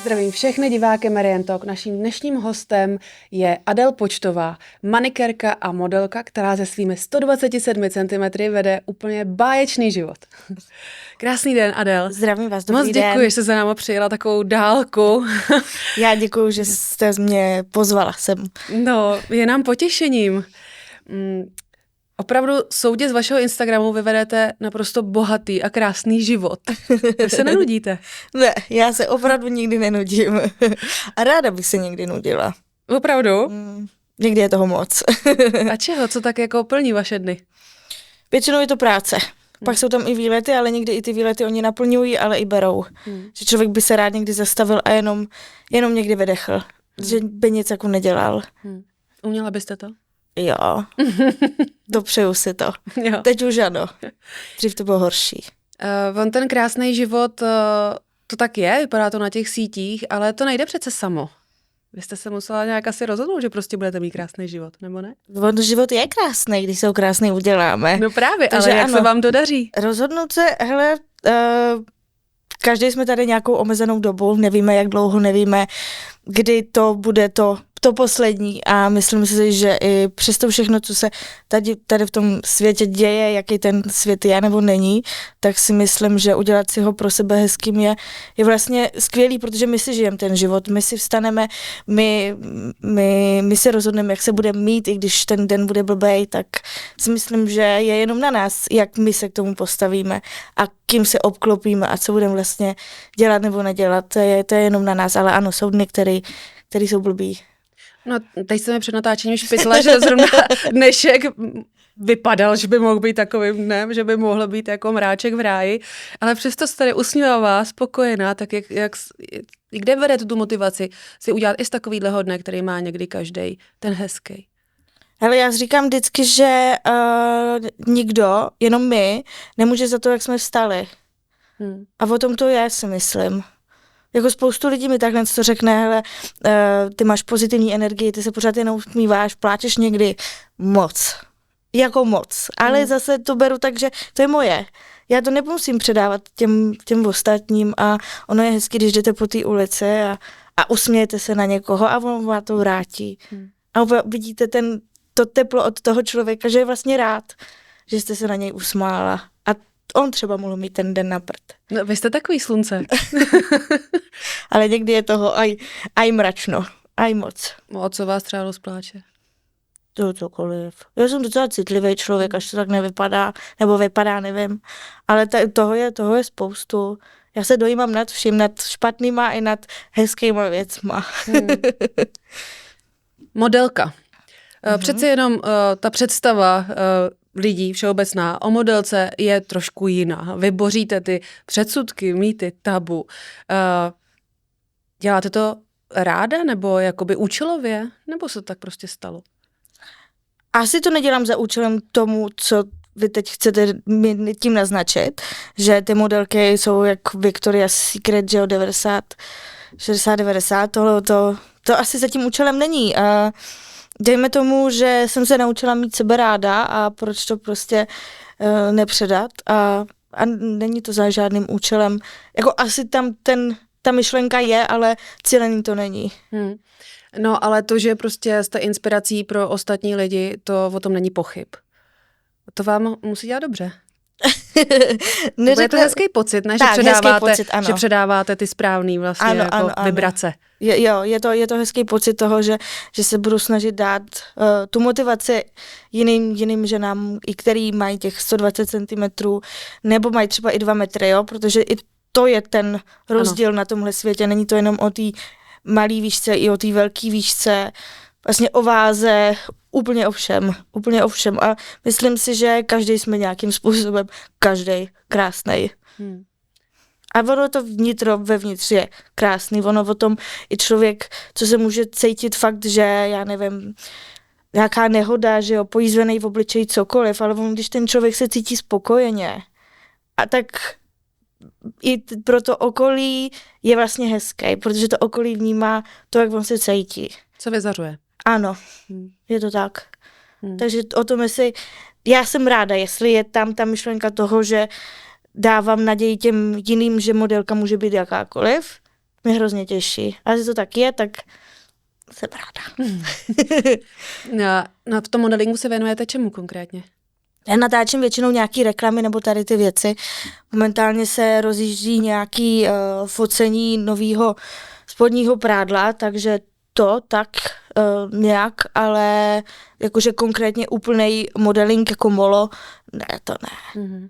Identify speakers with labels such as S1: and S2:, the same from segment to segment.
S1: Zdravím všechny diváky Marian Talk. Naším dnešním hostem je Adel Počtová, manikérka a modelka, která se svými 127 cm vede úplně báječný život. Krásný den, Adel.
S2: Zdravím vás, dobrý
S1: Moc
S2: den.
S1: děkuji, že jste za náma přijela takovou dálku.
S2: Já děkuji, že jste mě pozvala sem.
S1: No, je nám potěšením. Opravdu soudě z vašeho Instagramu vyvedete naprosto bohatý a krásný život. Vy se nenudíte?
S2: Ne, já se opravdu nikdy nenudím. A ráda bych se někdy nudila.
S1: Opravdu?
S2: Někdy je toho moc.
S1: A čeho? Co tak jako plní vaše dny?
S2: Většinou je to práce. Pak jsou tam i výlety, ale někdy i ty výlety oni naplňují, ale i berou. Že člověk by se rád někdy zastavil a jenom někdy vydechl. Že by nic jako nedělal.
S1: Uměla byste to?
S2: Jo. Dopřeju si to.
S1: Jo.
S2: Teď už ano. Dřív to bylo horší.
S1: On ten krásný život, to tak je, vypadá to na těch sítích, ale to nejde přece samo. Vy jste se musela nějak asi rozhodnout, že prostě budete mít krásný život, nebo ne?
S2: Život je krásný, když se ho krásný uděláme.
S1: No právě,
S2: Takže
S1: ale jak
S2: ano.
S1: se vám to daří?
S2: Rozhodnout se, hele, každý jsme tady nějakou omezenou dobu, nevíme jak dlouho, nevíme, kdy to bude to poslední a myslím si, že i přes to všechno, co se tady v tom světě děje, jaký ten svět je nebo není, tak si myslím, že udělat si ho pro sebe hezkým je vlastně skvělý, protože my si žijeme ten život, my si vstaneme, my se rozhodneme, jak se budeme mít, i když ten den bude blbej, tak si myslím, že je jenom na nás, jak my se k tomu postavíme a kým se obklopíme a co budeme vlastně dělat nebo nedělat, to je jenom na nás, ale ano, jsou dny, který jsou blbý.
S1: No, teď se mi před natáčením špitla, že zrovna dnešek vypadal, že by mohl být takovým dnem, že by mohl být jako mráček v ráji, ale přesto se tady usmívavá, spokojená, tak kde vedete tu motivaci si udělat i z takovýhleho dne, který má někdy každej, ten hezký?
S2: Hele, já říkám vždycky, že nikdo, jenom my, nemůže za to, jak jsme vstali. A o tom to je, si myslím. Jako spoustu lidí mi takhle to řekne, hele, ty máš pozitivní energii, ty se pořád jenom usmíváš, pláčeš někdy moc. Jako moc. Ale zase to beru tak, že to je moje. Já to nemusím předávat těm ostatním a ono je hezky, když jdete po té ulici a usmějete se na někoho a on vám to vrátí. A vidíte to teplo od toho člověka, že je vlastně rád, že jste se na něj usmála. A on třeba mohl mít ten den na prd.
S1: No, vy jste takový slunce.
S2: Ale někdy je toho aj mračno, aj moc.
S1: O co vás třeba rozpláče?
S2: To cokoliv. Já jsem docela citlivý člověk, až to tak nevypadá, nebo vypadá, nevím. Ale toho je spoustu. Já se dojímám nad vším, nad špatnýma i nad hezkýma věcma.
S1: Modelka. Přece jenom ta představa lidí všeobecná o modelce je trošku jiná. Vy boříte ty předsudky, mýty, tabu. Děláte to ráda nebo jakoby účelově? Nebo se tak prostě stalo?
S2: Asi to nedělám za účelem tomu, co vy teď chcete tím naznačit, že ty modelky jsou jak Victoria's Secret, že jo, 60-90, to asi za tím účelem není. Dejme tomu, že jsem se naučila mít sebe ráda a proč to prostě nepředat a není to za žádným účelem. Jako asi tam ta myšlenka je, ale cílený to není.
S1: No ale to, že prostě jste inspirací pro ostatní lidi, to o tom není pochyb. To vám musí dělat dobře. Je to hezký pocit, ne?
S2: Tak,
S1: že předáváte ty správný vlastně ano. Vibrace.
S2: Jo, je to hezký pocit toho, že se budu snažit dát tu motivaci jiným ženám, i který mají těch 120 cm, nebo mají třeba i 2 metry, jo, protože i to je ten rozdíl na tomhle světě. Není to jenom o té malý výšce, i o té velké výšce, vlastně o váze, úplně o všem. A myslím si, že každý jsme nějakým způsobem, každý krásnej. A ono to vevnitř je krásný, ono o tom i člověk, co se může cítit fakt, že já nevím, nějaká nehoda, že jo, pojízvený v obličeji cokoliv, ale když ten člověk se cítí spokojeně, a tak i pro to okolí je vlastně hezký, protože to okolí vnímá to, jak on se cítí.
S1: Co vyzařuje.
S2: Ano, je to tak. Takže o tom, já jsem ráda, jestli je tam ta myšlenka toho, že dávám naději těm jiným, že modelka může být jakákoliv, mě hrozně těší. A že to tak je, tak jsem ráda.
S1: V tom modelingu se věnujete čemu konkrétně?
S2: Já natáčím většinou nějaký reklamy nebo tady ty věci. Momentálně se rozjíždí nějaký focení nového spodního prádla, takže to tak nějak, ale jakože konkrétně úplnej modeling jako molo, ne, to ne.
S1: Mm-hmm.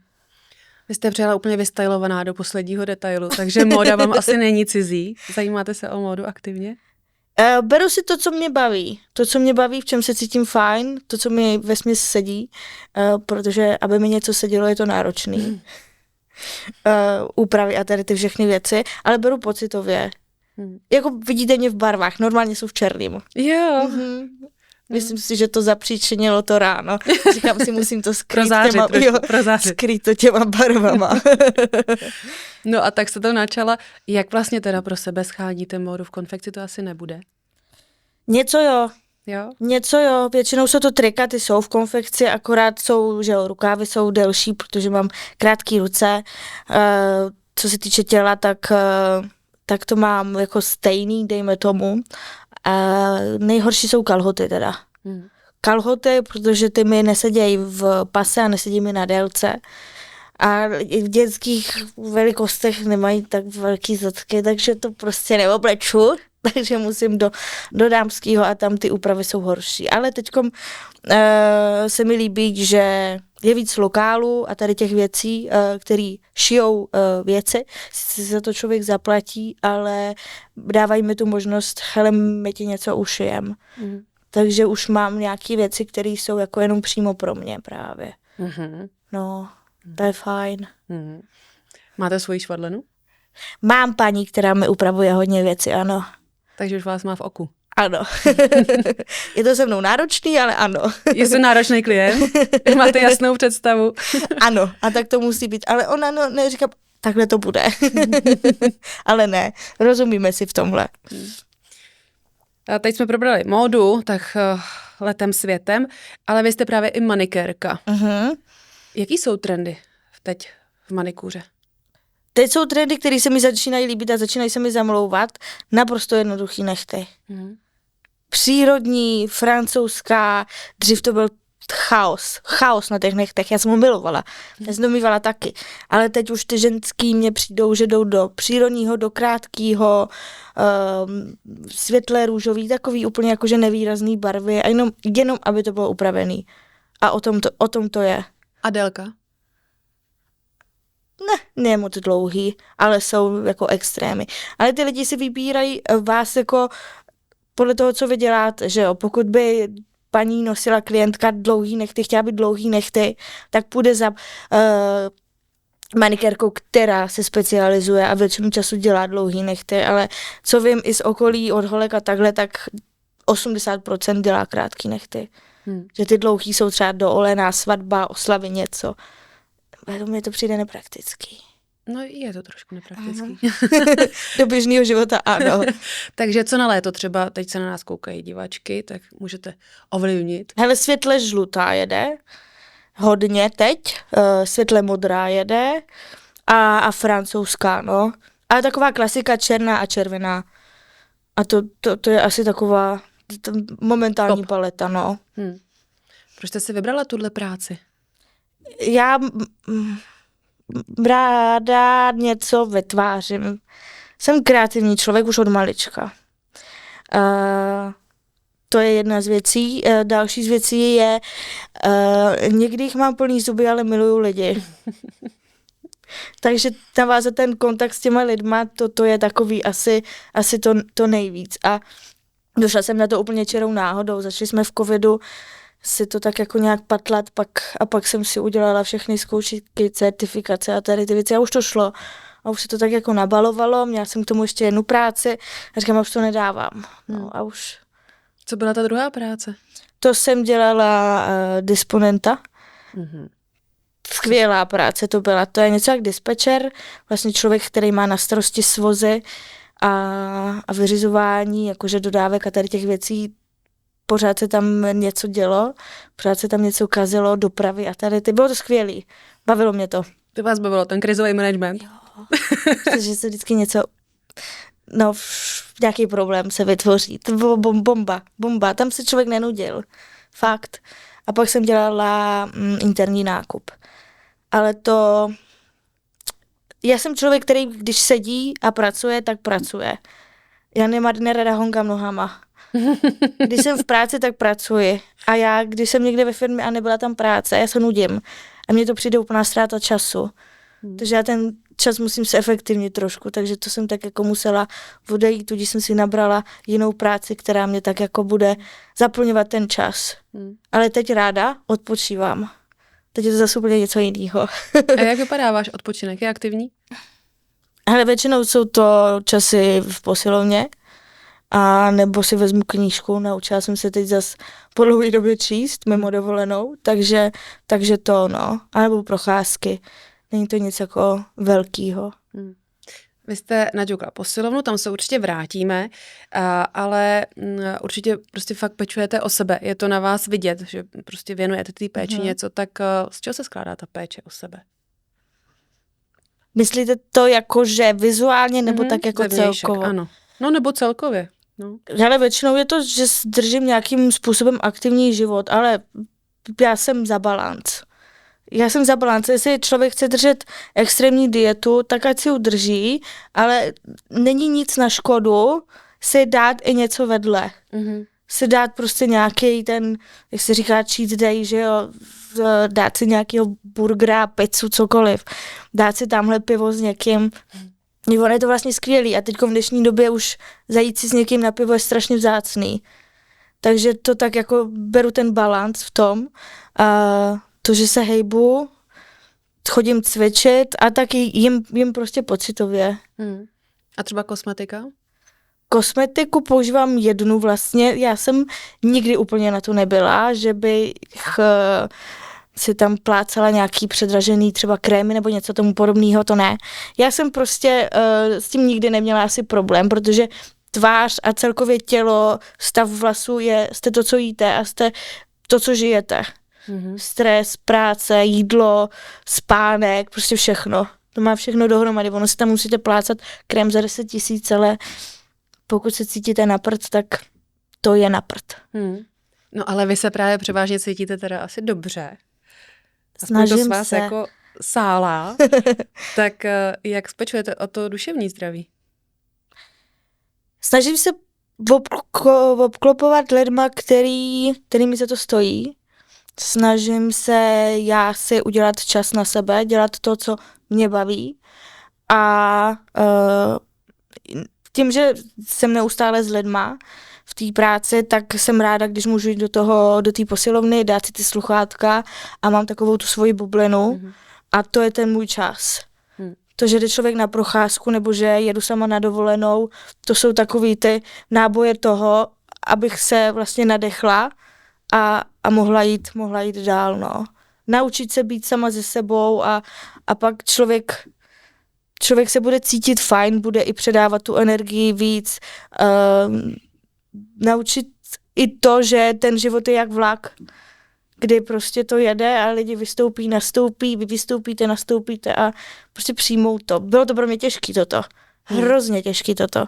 S1: Vy jste přijela úplně vystylovaná do posledního detailu, takže móda vám asi není cizí. Zajímáte se o módu aktivně?
S2: Beru si to, co mě baví. To, co mě baví, v čem se cítím fajn, to, co mi vesměs sedí, protože aby mi něco sedělo, je to náročný. Úpravy a tady ty všechny věci, ale beru pocitově. Jako vidíte mě v barvách, normálně jsou v černým.
S1: Jo.
S2: Mm-hmm. Myslím si, že to zapříčinilo to ráno. Říkám si, musím to skrýt, skrýt to těma barvama.
S1: No a tak se to načala. Jak vlastně teda pro sebe scháníte módu? V konfekci to asi nebude.
S2: Něco jo.
S1: Jo?
S2: Něco jo, většinou jsou to trika, ty jsou v konfekci, akorát jsou, že jo, rukávy jsou delší, protože mám krátké ruce. Co se týče těla, tak to mám jako stejný, dejme tomu. Nejhorší jsou kalhoty teda. Kalhoty, protože ty mi nesedějí v pase a nesedí mi na délce. A v dětských velikostech nemají tak velký zadky, takže to prostě neobleču. Takže musím do dámského a tam ty úpravy jsou horší. Ale teďkom se mi líbí, že je víc lokálů a tady těch věcí, který šijou věci, si za to člověk zaplatí, ale dávají mi tu možnost, hele, my ti něco ušijem. Takže už mám nějaké věci, které jsou jako jenom přímo pro mě právě. No, to je fajn.
S1: Máte svoji švadlenu?
S2: Mám paní, která mi upravuje hodně věci, ano.
S1: Takže už vás má v oku.
S2: Ano. Je to se mnou náročný, ale ano.
S1: Jste náročný klient? Máte jasnou představu?
S2: Ano, a tak to musí být. Ale ona neříká, takhle to bude. Ale ne, rozumíme si v tomhle.
S1: A teď jsme probrali módu, tak letem světem, ale vy jste právě i manikérka. Jaký jsou trendy teď v manikúře?
S2: Teď jsou trendy, které se mi začínají líbit a začínají se mi zamlouvat. Naprosto jednoduchý nechty. Přírodní, francouzská, dřív to byl chaos na těch nechtech, já jsem ho milovala, já jsem to mývala taky, ale teď už ty ženský mě přijdou, že jdou do přírodního, do krátkého, světlé růžový, takový úplně jakože nevýrazný barvy a jenom aby to bylo upravený. A o tom to je.
S1: A délka?
S2: Ne moc dlouhý, ale jsou jako extrémy. Ale ty lidi si vybírají vás jako podle toho, co vy děláte, že jo, pokud by paní nosila klientka dlouhý nechty, chtěla být dlouhý nechty, tak půjde za manikérkou, která se specializuje a většinu času dělá dlouhý nechty, ale co vím i z okolí od holek a takhle, tak 80% dělá krátký nechty. Že ty dlouhý jsou třeba do olená svatba, oslavy něco. Mně to přijde nepraktický.
S1: No je to trošku nepraktický.
S2: Do běžného života ano.
S1: Takže co na léto třeba, teď se na nás koukají diváčky, tak můžete ovlivnit.
S2: Hele, světle žlutá jede, hodně teď, světle modrá jede a francouzská, no. Ale taková klasika černá a červená. A to je asi taková momentální paleta, no.
S1: Proč jste si vybrala tuhle práci?
S2: Já ráda něco vytvářím. Jsem kreativní člověk už od malička. To je jedna z věcí. Další z věcí je, někdy jich mám plný zuby, ale miluju lidi. Takže navázat ten kontakt s těma lidma, to je takový asi to nejvíc. A došla jsem na to úplně čirou náhodou. Začali jsme v covidu si to tak jako nějak patlat, pak jsem si udělala všechny zkoušky, certifikace a tady ty věci a už to šlo. A už se to tak jako nabalovalo, měla jsem k tomu ještě jednu práci a říkám, už to nedávám. No a už.
S1: Co byla ta druhá práce?
S2: To jsem dělala disponenta. Skvělá práce to byla. To je něco jak dispečer, vlastně člověk, který má na starosti svozy a vyřizování, jakože dodávek a tady těch věcí. Pořád se tam něco dělo, pořád se tam něco kazilo, dopravy a tady. Bylo to skvělý. Bavilo mě to.
S1: To vás bavilo, ten krizový management?
S2: Jo, protože se vždycky něco no nějaký problém se vytvoří. To bylo bomba. Tam se člověk nenudil. Fakt. A pak jsem dělala interní nákup. Ale já jsem člověk, který když sedí a pracuje, tak pracuje. Já nerada honkám nohama. Když jsem v práci, tak pracuji. A já, když jsem někde ve firmě a nebyla tam práce, já se nudím. A mně to přijde úplná ztráta času. Takže já ten čas musím se efektivnit trošku, takže to jsem tak jako musela odejít, tudíž jsem si nabrala jinou práci, která mě tak jako bude zaplňovat ten čas. Ale teď ráda odpočívám. Teď je to zase úplně něco jiného.
S1: A jak vypadá váš odpočinek? Je aktivní?
S2: Ale většinou jsou to časy v posilovně, a nebo si vezmu knížku, naučila jsem se teď zase po dlouhé době číst, mimo dovolenou, takže to a nebo procházky. Není to nic jako velkýho.
S1: Vy jste naťukla posilovnu, tam se určitě vrátíme, ale určitě prostě fakt pečujete o sebe. Je to na vás vidět, že prostě věnujete té péči něco, tak z čeho se skládá ta péče o sebe?
S2: Myslíte to jako, že vizuálně, nebo tak jako celkově?
S1: Ano. No nebo celkově. No.
S2: Ale většinou je to, že držím nějakým způsobem aktivní život, ale já jsem za balanc. Jestli člověk chce držet extrémní dietu, tak ať si udrží, ale není nic na škodu si dát i něco vedle. Si dát prostě nějaký ten, jak se říká, cheat day, že jo, dát si nějakýho burgera, pizzu, cokoliv. Dát si tamhle pivo s někým. Ono je to vlastně skvělý a teď v dnešní době už zajít si s někým na pivo je strašně vzácný. Takže to tak jako beru ten balanc v tom. To, že se hejbu, chodím cvičit a taky jim prostě pocitově.
S1: A třeba kosmetika?
S2: Kosmetiku používám jednu vlastně. Já jsem nikdy úplně na to nebyla, že bych si tam plácala nějaký předražený třeba krémy nebo něco tomu podobného, to ne. Já jsem prostě s tím nikdy neměla asi problém, protože tvář a celkově tělo, stav vlasů jste to, co jíte a jste to, co žijete. Stres, práce, jídlo, spánek, prostě všechno. To má všechno dohromady. Ono si tam musíte plácat krém za 10 000, ale pokud se cítíte na prd, tak to je na prd.
S1: No ale vy se právě převážně cítíte teda asi dobře.
S2: Snažím
S1: to s vás
S2: se.
S1: jako sálá. Tak jak spečujete o to duševní zdraví?
S2: Snažím se obklopovat lidma, kterými se to stojí. Snažím se já si udělat čas na sebe, dělat to, co mě baví. A tím, že jsem neustále s lidma v té práci, tak jsem ráda, když můžu jít do té posilovny, dát si ty sluchátka a mám takovou tu svoji bublinu a to je ten můj čas. To, že jde člověk na procházku nebo že jedu sama na dovolenou, to jsou takový ty náboje toho, abych se vlastně nadechla a mohla jít dál, no. Naučit se být sama se sebou a pak člověk se bude cítit fajn, bude i předávat tu energii víc, naučit i to, že ten život je jak vlak, kdy prostě to jede a lidi vystoupí, nastoupí, vy vystoupíte, nastoupíte a prostě přijmou to. Bylo to pro mě těžký toto. Hrozně těžký toto.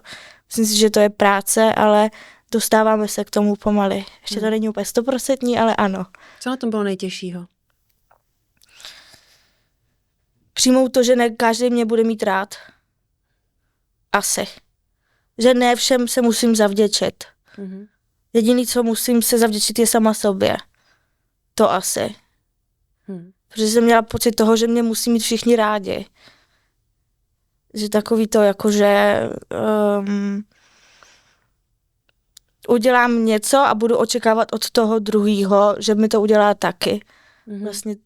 S2: Myslím si, že to je práce, ale dostáváme se k tomu pomaly. Ještě to není úplně 100%, ale ano.
S1: Co na tom bylo nejtěžšího?
S2: Přijmou to, že ne každý mě bude mít rád. Asi. Že ne všem se musím zavděčit. Jediný, co musím se zavděčit, je sama sobě. To asi. Protože jsem měla pocit toho, že mě musí mít všichni rádi. Že takový to, jakože udělám něco a budu očekávat od toho druhýho, že mi to udělá taky. Vlastně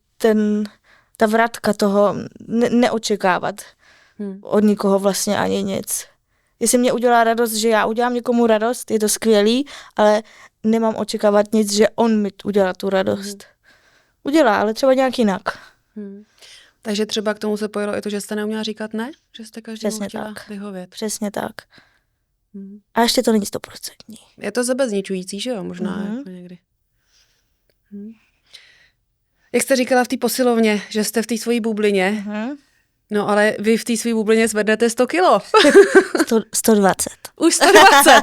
S2: ta vratka toho neočekávat od nikoho vlastně ani nic. Jestli mě udělá radost, že já udělám někomu radost, je to skvělý, ale nemám očekávat nic, že on mi udělá tu radost. Udělá, ale třeba nějak jinak.
S1: Takže třeba k tomu se pojilo i to, že jste neuměla říkat ne? Že jste každému chtěla vyhovět.
S2: Přesně tak. A ještě to není 100%.
S1: Je to sebezničující, že jo? Možná jako někdy. Jak jste říkala v té posilovně, že jste v té svojí bublině, No ale vy v té svý bublině zvednete 100 kilo.
S2: 120.
S1: Už 120.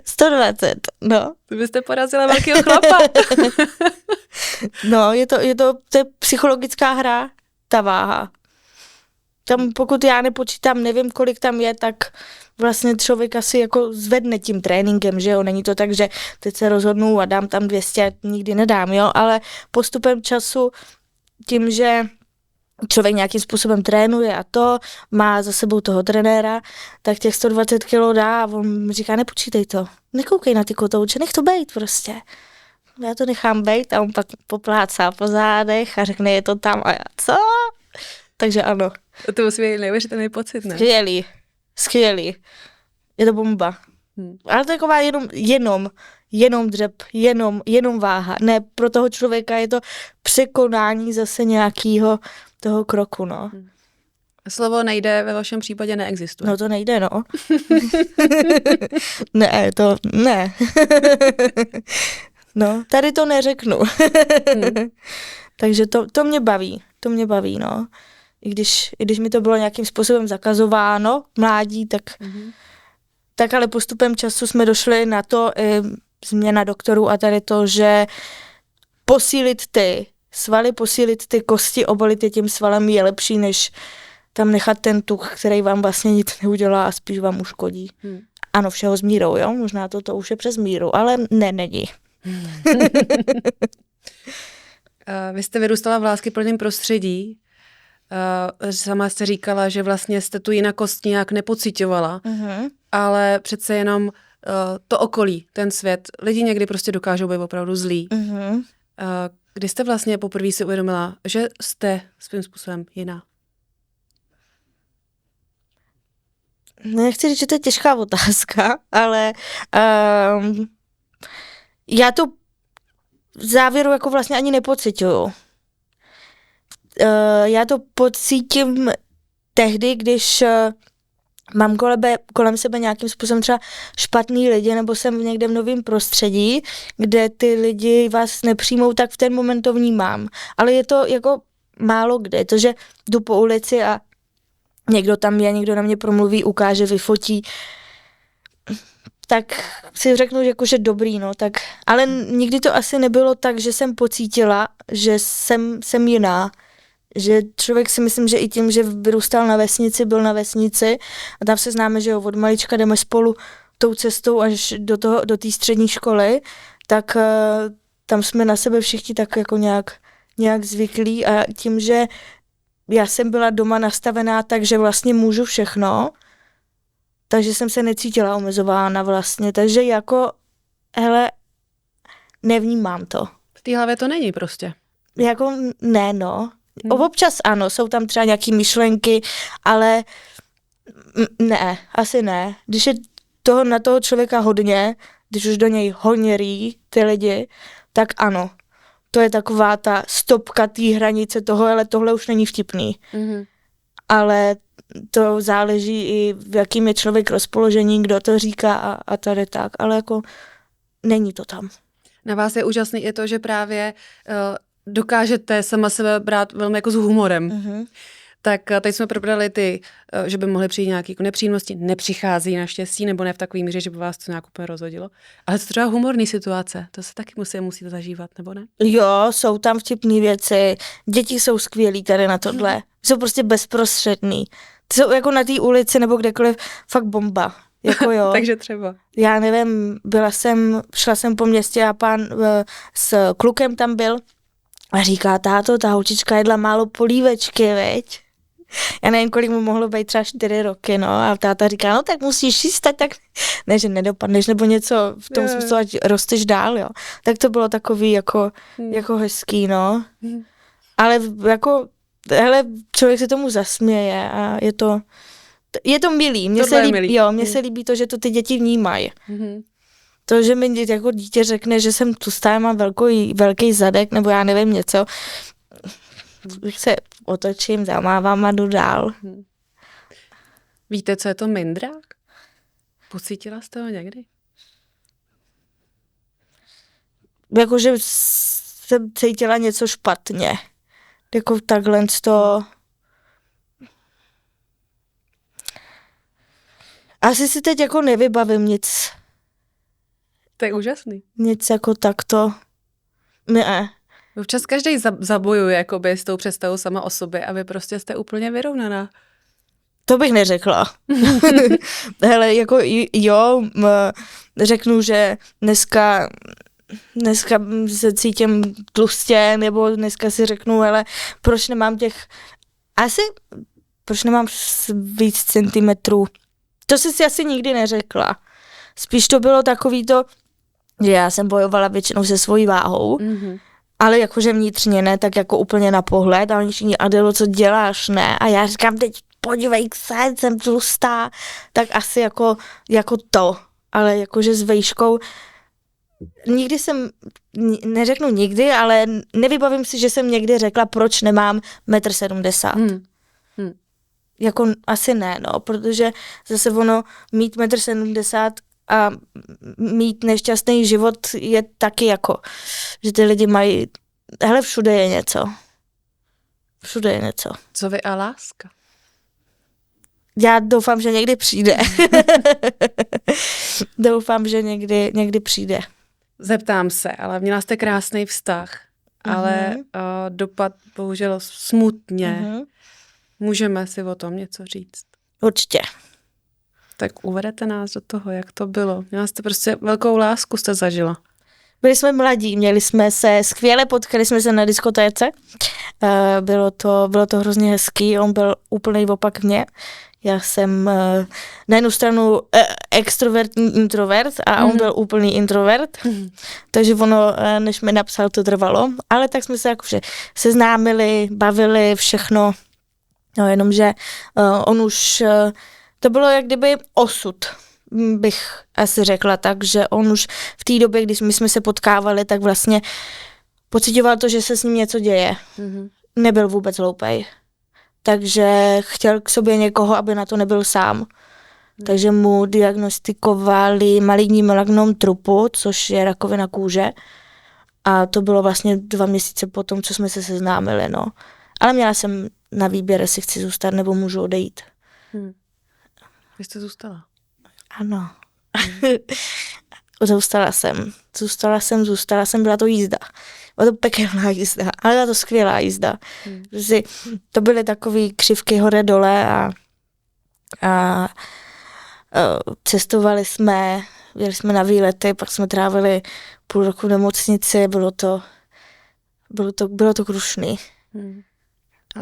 S2: 120, no.
S1: Vy byste porazila velkýho chlapa.
S2: No, to je psychologická hra, ta váha. Tam, pokud já nepočítám, nevím, kolik tam je, tak vlastně člověk asi jako zvedne tím tréninkem, že jo, není to tak, že teď se rozhodnu a dám tam 200, nikdy nedám, jo, ale postupem času tím, že člověk nějakým způsobem trénuje a to, má za sebou toho trenéra, tak těch 120 kilo dá a on mi říká, nepočítej to, nekoukej na ty kotouče, nech to bejt prostě. Já to nechám bejt a on pak poplácá po zádech a řekne, je to tam a já, co? Takže ano.
S1: To musí být neuvěřitelný pocit, ne?
S2: Skvělý. Je to bomba. Ale to je taková jenom dřep, jenom váha. Ne, pro toho člověka je to překonání zase nějakého toho kroku, no.
S1: Slovo nejde ve vašem případě neexistuje.
S2: No to nejde, no. Ne. No, tady to neřeknu. Takže to mě baví, no. I když mi to bylo nějakým způsobem zakazováno v mládí, tak ale postupem času jsme došli na to, změna doktorů a tady to, že posílit ty svaly, posílit ty kosti, obolit je tím svalem je lepší, než tam nechat ten tuk, který vám vlastně nic neudělá a spíš vám uškodí. Ano, všeho s mírou, jo? Možná to už je přes míru, ale není.
S1: Vy jste vyrůstala v láskyplném prostředí. Sama jste říkala, že vlastně jste tu jinakost nějak nepociťovala, ale přece jenom to okolí, ten svět, lidi někdy prostě dokážou být opravdu zlí. Kdy jste vlastně poprvé si uvědomila, že jste svým způsobem jiná?
S2: Nechci říct, že to je těžká otázka, ale já to v závěru jako vlastně ani nepociťuju. Já to pocítím tehdy, když mám kolem sebe nějakým způsobem třeba špatný lidi, nebo jsem někde v novém prostředí, kde ty lidi vás nepřijmou, tak v ten moment to vnímám. Ale je to jako málo kde. To, že jdu po ulici a někdo tam je, někdo na mě promluví, ukáže, vyfotí, tak si řeknu, že jakože dobrý, no, tak, ale nikdy to asi nebylo tak, že jsem pocítila, že jsem jiná, že člověk si myslím, že i tím, že vyrůstal na vesnici, byl na vesnici a tam se známe, že jo, od malička jdeme spolu tou cestou až do té střední školy, tak tam jsme na sebe všichni tak jako nějak zvyklí a tím, že já jsem byla doma nastavená tak, že vlastně můžu všechno, takže jsem se necítila omezována vlastně, takže jako, hele, nevnímám to.
S1: V té hlavě to není prostě.
S2: Jako ne, no. Občas ano, jsou tam třeba nějaký myšlenky, ale ne, asi ne. Když je na toho člověka hodně, když už do něj honěrí ty lidi, tak ano. To je taková ta stopka té hranice toho, ale tohle už není vtipný. Ale to záleží i v jakým je člověk rozpoložení, kdo to říká a tady tak, ale jako není to tam.
S1: Na vás je úžasný i to, že právě dokážete sama sebe brát velmi jako s humorem. Tak teď jsme probrali že by mohly přijít nějaké jako nepříjemnosti, nepřichází naštěstí, nebo ne v takový míře, že by vás to nějak úplně rozhodilo. Ale to třeba humorný situace, to se taky musíte zažívat, nebo ne? Jo,
S2: jsou tam vtipné věci, děti jsou skvělý tady na tohle, jsou prostě bezprostředný. Ty jsou jako na té ulici nebo kdekoliv fakt bomba. Jako jo.
S1: Takže třeba.
S2: Já nevím, šla jsem po městě a pán s klukem tam byl a říká, táto, ta holčička jedla málo polívečky, veď? Já nevím, kolik mu mohlo být, třeba 4 roky, no, a táta říká, no tak musíš jíst, tak ne, že nedopadneš, nebo něco v tom smyslu, ať rosteš dál, jo. Tak to bylo takový jako hezký, no. Ale jako, hele, člověk se tomu zasměje a je to milý. Mně se líbí to, že to ty děti vnímají. To, že mi jako dítě řekne, že jsem tlustá, mám velký zadek, nebo já nevím něco, se otočím, zamávám a jdu dál.
S1: Víte, co je to mindrák? Pocítila jste ho někdy?
S2: Jakože jsem cítila něco špatně. Jako takhle to Asi si teď jako nevybavím
S1: To je úžasný.
S2: nic jako takto. Ne.
S1: Občas každý zabojuje jakoby s tou představou sama o sobě a vy prostě jste úplně vyrovnaná.
S2: To bych neřekla. Hele, jako jo, řeknu, že dneska se cítím tlustě, nebo dneska si řeknu, hele, proč nemám víc centimetrů. To jsi si asi nikdy neřekla. Spíš to bylo takový to, že já jsem bojovala většinou se svojí váhou, ale jakože vnitřně ne, tak jako úplně na pohled, a oni všichni, Adelo, co děláš, ne? A já říkám, teď podívej se, jsem tlustá, tak asi jako to, ale jakože s vejškou nikdy jsem, neřeknu nikdy, ale nevybavím si, že jsem někdy řekla, proč nemám 1,70 m. Jako asi ne, no, protože zase ono mít 1,70 m a mít nešťastný život je taky jako, že ty lidi mají, hele, všude je něco. Všude je něco.
S1: Co vy a láska?
S2: Já doufám, že někdy přijde. Doufám, že někdy přijde.
S1: Zeptám se, ale měla jste krásný vztah, ale dopad bohužel smutně. Můžeme si o tom něco říct?
S2: Určitě.
S1: Tak uvedete nás do toho, jak to bylo. Měla jste prostě velkou lásku, jste zažila.
S2: Byli jsme mladí, měli jsme se skvěle, potkali jsme se na diskotéce. Bylo to hrozně hezký, on byl úplný opak mě. Já jsem na jednu stranu extrovertní introvert a on byl úplný introvert. Takže ono, než mi napsal, to trvalo. Ale tak jsme se jakože seznámili, bavili, všechno. No, jenomže on už, to bylo jak kdyby osud, bych asi řekla, takže on už v té době, když my jsme se potkávali, tak vlastně pocitoval to, že se s ním něco děje. Nebyl vůbec hloupej. Takže chtěl k sobě někoho, aby na to nebyl sám. Takže mu diagnostikovali maligní melanoma trupu, což je rakovina kůže. A to bylo vlastně 2 měsíce po tom, co jsme se seznámili, no. Ale měla jsem na výběr, jestli chci zůstat, nebo můžu odejít.
S1: Vy jste zůstala?
S2: Ano. Zůstala jsem, byla to jízda. Byla to pekelná jízda, ale byla to skvělá jízda. To byly takové křivky hore dole a cestovali jsme, jeli jsme na výlety, pak jsme trávili půl roku v nemocnici, bylo to krušný.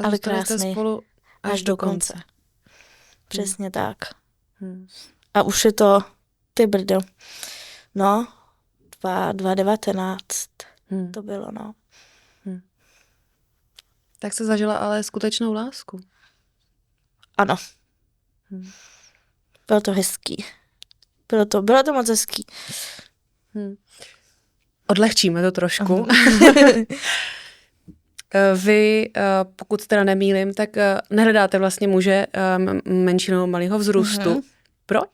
S2: Ale krásný.
S1: Jste spolu až do konce.
S2: Přesně tak. A už je to, ty brdo, no, 2019 to bylo, no.
S1: Tak se zažila ale skutečnou lásku.
S2: Ano. Bylo to hezký. Bylo to moc hezký.
S1: Odlehčíme to trošku. Vy, pokud teda nemýlim, tak nehledáte vlastně muže menšinou malého vzrůstu. Proč?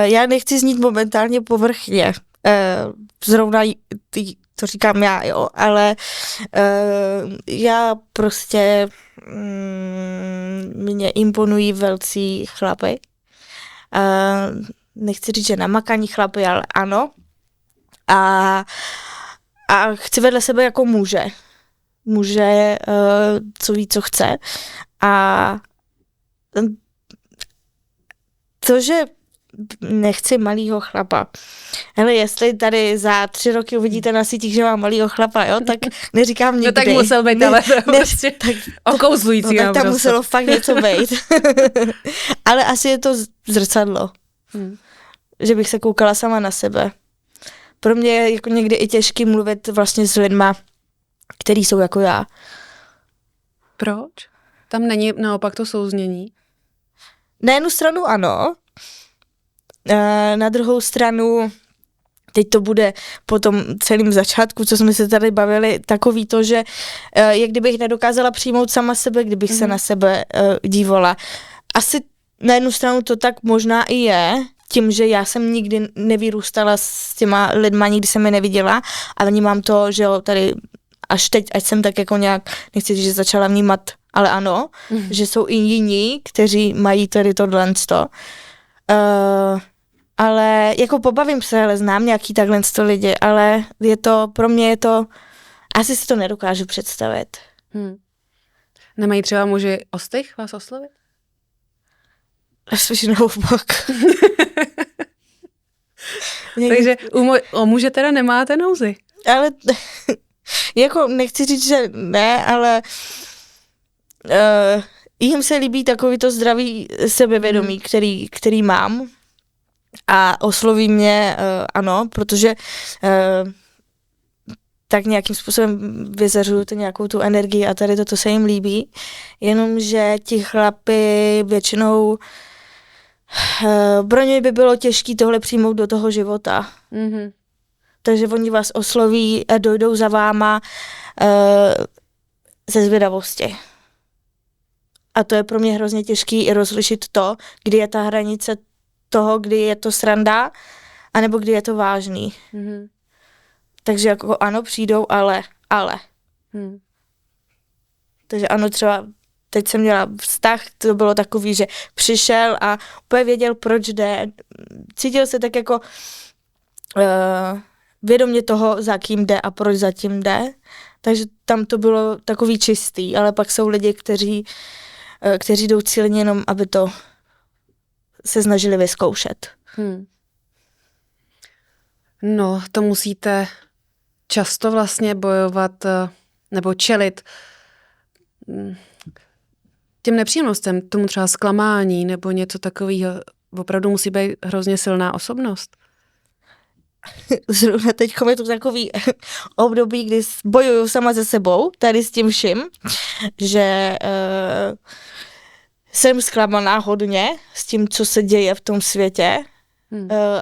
S2: Já nechci znít momentálně povrchně. Zrovna to říkám já, jo, ale já prostě mě imponují velcí chlapy. Nechci říct, že namakaní chlapy, ale ano. A chci vedle sebe jako muže. Muže, co ví, co chce. A to, že nechci malýho chlapa. Hele, jestli tady za 3 roky uvidíte na sítích, že mám malýho chlapa, jo, tak neříkám nikdy.
S1: No tak musel být, ale prostě okouzlující.
S2: No tak tam muselo fakt něco být. Ale asi je to zrcadlo. Že bych se koukala sama na sebe. Pro mě je jako někdy i těžký mluvit vlastně s lidma, který jsou jako já.
S1: Proč? Tam není naopak to souznění?
S2: Na jednu stranu ano, na druhou stranu, teď to bude po tom celém začátku, co jsme se tady bavili, takový to, že jak kdybych nedokázala přijmout sama sebe, kdybych se na sebe dívala. Asi na jednu stranu to tak možná i je, tím, že já jsem nikdy nevyrůstala s těma lidma, nikdy jsem je neviděla, ale vnímám to, že jo, tady až teď, ať jsem tak jako nějak, nechci říct, že začala vnímat ale ano, že jsou i jiní, kteří mají tady tohleto. Ale jako pobavím se, ale znám nějaký takhle lidi, ale pro mě je to, asi si to nedokážu představit.
S1: Nemají třeba muži ostych vás oslovit?
S2: Spíš naopak.
S1: Takže o muže teda nemáte nouzy.
S2: Ale jako nechci říct, že ne, ale jim se líbí takový to zdravý sebevědomí, který mám. A osloví mě, ano, protože tak nějakým způsobem vyzařuju nějakou tu energii a tady to se jim líbí. Jenomže ti chlapi většinou pro ně by bylo těžké tohle přijmout do toho života. Takže oni vás osloví a dojdou za váma ze zvědavosti. A to je pro mě hrozně těžký i rozlišit to, kdy je ta hranice toho, kdy je to sranda, anebo kdy je to vážný. Takže jako ano, přijdou, ale. Takže ano, třeba teď jsem měla vztah, to bylo takový, že přišel a úplně věděl, proč jde. Cítil se tak jako vědomě toho, za kým jde a proč za tím jde. Takže tam to bylo takový čistý, ale pak jsou lidi, kteří jdou cíleně jenom, aby to se snažili vyzkoušet.
S1: No, to musíte často vlastně bojovat nebo čelit těm nepříjemnostem, tomu třeba zklamání nebo něco takového. Opravdu musí být hrozně silná osobnost.
S2: Zrovna teď je to takový období, kdy bojuju sama se sebou, tady s tím vším, že jsem zklamaná hodně s tím, co se děje v tom světě.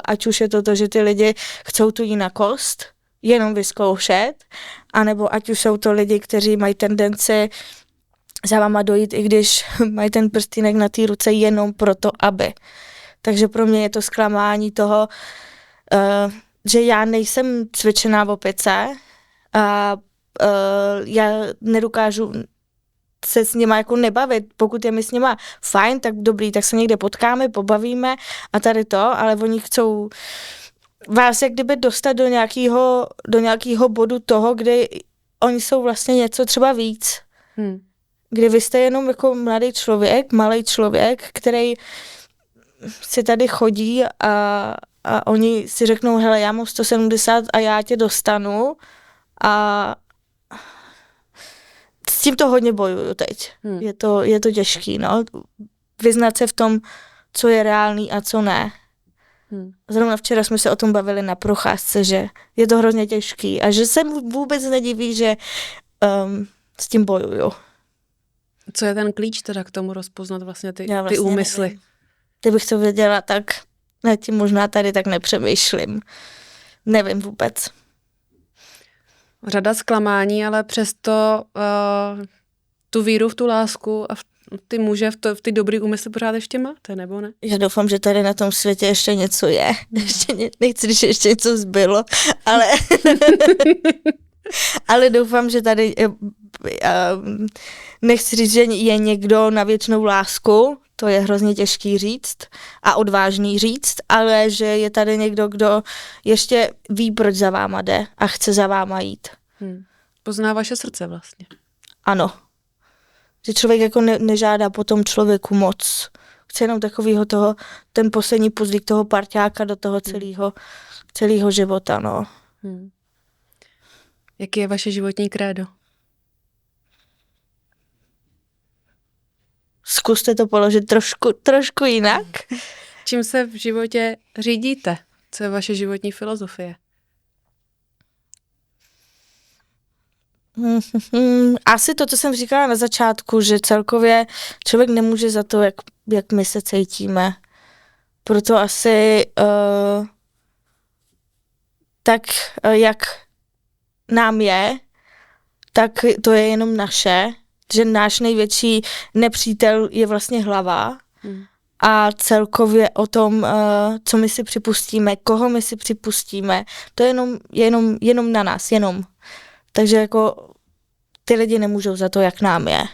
S2: Ať už je to, že ty lidi chcou tu jinakost jenom vyzkoušet, anebo ať už jsou to lidi, kteří mají tendenci za váma dojít, i když mají ten prstínek na té ruce jenom proto, aby. Takže pro mě je to zklamání toho, že já nejsem cvičená v opice a já nedokážu se s nima jako nebavit, pokud je mi s nima fajn, tak dobrý, tak se někde potkáme, pobavíme a tady to, ale oni chcou vás jak kdyby dostat do nějakého bodu toho, kdy oni jsou vlastně něco třeba víc. Kdy vy jste jenom jako mladý člověk, malý člověk, který si tady chodí a oni si řeknou, hele, já mám 170 a já tě dostanu a s tím to hodně bojuju teď. Je to těžký, no. Vyznat se v tom, co je reálný a co ne. Zrovna včera jsme se o tom bavili na procházce, že je to hrozně těžký a že se vůbec nediví, že s tím bojuju.
S1: Co je ten klíč teda k tomu rozpoznat vlastně ty úmysly?
S2: Nevím. Kdybych to věděla, tak nad tím možná tady tak nepřemýšlím. Nevím vůbec.
S1: Řada zklamání, ale přesto tu víru v tu lásku a v ty muže, v ty dobrý úmysly pořád ještě máte, nebo ne?
S2: Já doufám, že tady na tom světě ještě něco je. Nechci říct, že ještě něco zbylo, ale ale doufám, že tady nechci říct, že je někdo na věčnou lásku, to je hrozně těžký říct a odvážný říct, ale že je tady někdo, kdo ještě ví, proč za váma jde a chce za váma jít.
S1: Pozná vaše srdce vlastně.
S2: Ano. Že člověk jako nežádá po tom člověku moc. Chce jenom takovýho toho, ten poslední puzlík toho parťáka do toho celého života, no.
S1: Jaký je vaše životní krédo?
S2: Zkuste to položit trošku jinak.
S1: Čím se v životě řídíte? Co je vaše životní filozofie?
S2: Asi to, co jsem říkala na začátku, že celkově člověk nemůže za to, jak my se cítíme. Proto asi tak, jak nám je, tak to je jenom naše, že náš největší nepřítel je vlastně hlava a celkově o tom, co my si připustíme, koho my si připustíme, to je jenom na nás, jenom. Takže jako ty lidi nemůžou za to, jak nám je.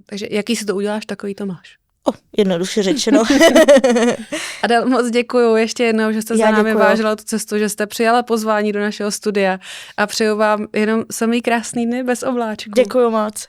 S1: Takže jaký si to uděláš, takový to máš.
S2: Jednoduše řečeno.
S1: Adel, moc děkuju ještě jednou, že jste za námi vážila tu cestu, že jste přijala pozvání do našeho studia a přeju vám jenom samý krásný dny bez obláčku.
S2: Děkuju moc.